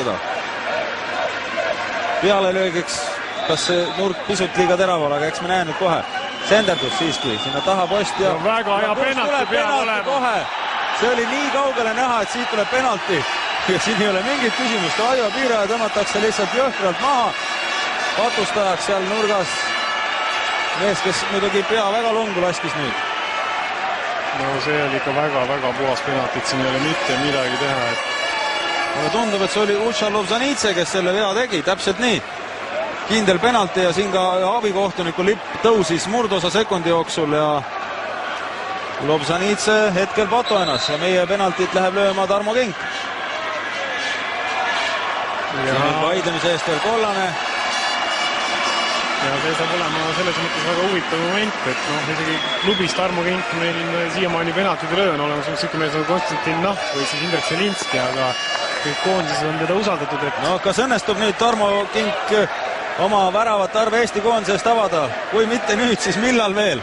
alustada. Pealelöögiks, kas see nurk pisut liiga teraval, aga eks me näe nüüd kohe. Senderdus siiski, sinna taha post ja väga hea penalti peab olema. See oli nii kaugele näha, et siit tuleb penalti ja siin ei ole mingit küsimust. Aiva piiraja tõmmatakse lihtsalt jõhkralt maha. Patustajaks seal nurgas mees, kes muidugi pea väga longu laskis nüüd. No see oli ikka väga puhas penaltit, siin ei ole mitte midagi teha. Aga tundub, et see oli Ušalov Zanitse, kes selle vea tegi, täpselt nii. Kindel penalti ja siin ka abikohtuniku lipp tõusis murdosa sekundi jooksul ja Lobzanitse hetkel Patoenas ja meie penaltit läheb lööma Tarmo Kink. Vaidlemise eest veel kollane. Ja see saab olema selles mõttes väga huvitav moment, et isegi klubis Tarmo Kink meil siiamaani penaltid ei löö, on olemas siuke mees nagu Konstantin Nahv või siis Indrek Selinski, aga kõik koondises on teda usaldatud, et... No kas õnnestub nüüd Tarmo Kink oma väravat arve Eesti koondisest avada? Kui mitte nüüd, siis millal veel?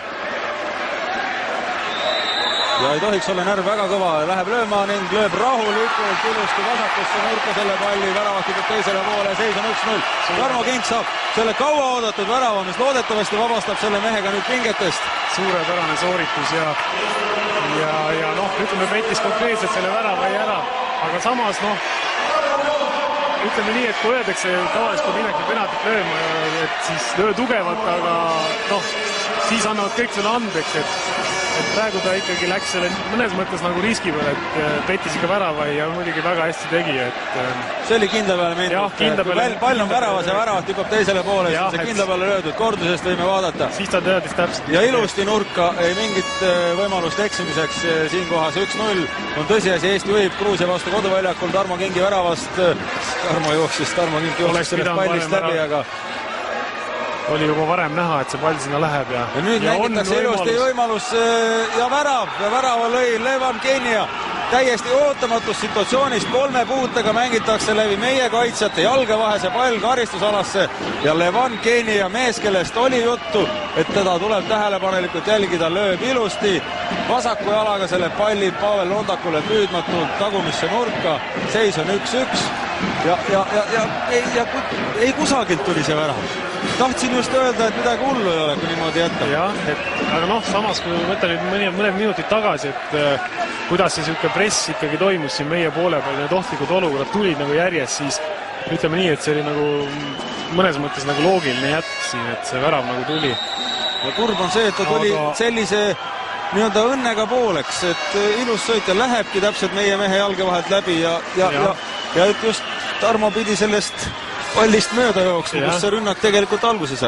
Ja ei tohiks olla närv väga kõva, läheb lööma ning lööb rahulikult ilusti vasakusse nurka selle palli, väravahtitud teisele poole, seis on 1-0. Tarmo Kink saab selle kaua oodatud värava, mis loodetavasti vabastab selle mehega nüüd pingetest. Suurepärane sooritus ja ütleme, pettis konkreetselt selle värava ei ära, aga samas ütleme nii, et kui öeldakse tavaliselt, kui minnakse penaltit lööma, et siis löö tugevalt, aga siis annavad kõik selle andeks, et praegu ta ikkagi läks selle mõnes mõttes nagu riski peale, et pettis ikka värava ja muidugi väga hästi tegi, et... See oli kindla peale meeldib. Pall on väravas ja väravat hüppab teisele poole, siis see kindla peale löödud. Kordusest võime vaadata. Siis ta teadis täpselt. Ja ilusti nurka, ei mingit võimalust eksimiseks siinkohas 1-0. On tõsiasi, Eesti juhib Gruusia vastu koduväljakul Tarmo Kingi väravast. Tarmo Kink jooksis sellest pallist läbi, aga... Oli juba varem näha, et see pall sinna läheb ja nüüd mängitakse ilusti võimalus ja värava lõi Levan Kenia täiesti ootamatus situatsioonist, 3 puutega mängitakse läbi meie kaitsjate jalge vahe see pall karistusalasse ja Levan Kenia mees, kellest oli juttu, et teda tuleb tähelepanelikult jälgida, lööb ilusti vasaku jalaga selle palli Pavel Londakule püüdmatult tagumisse nurka, seis on 1-1 ja ei kusagilt tuli see värav. Tahtsin just öelda, et midagi hullu ei ole, kui niimoodi jätta. Aga samas, kui võtta nüüd mõned minutid tagasi, et kuidas see siuke press ikkagi toimus siin meie poole peal, need ohtlikud olukorrad tulid nagu järjest, siis ütleme nii, et see oli nagu mõnes mõttes nagu loogiline jätk siin, et see värav nagu tuli. Ja kurb on see, et ta tuli sellise nii-öelda õnnega pooleks, et ilus sõitja lähebki täpselt meie mehe jalge vahelt läbi ja et just Tarmo pidi sellest pallist mööda jooksma, kus see rünnak tegelikult alguse sai.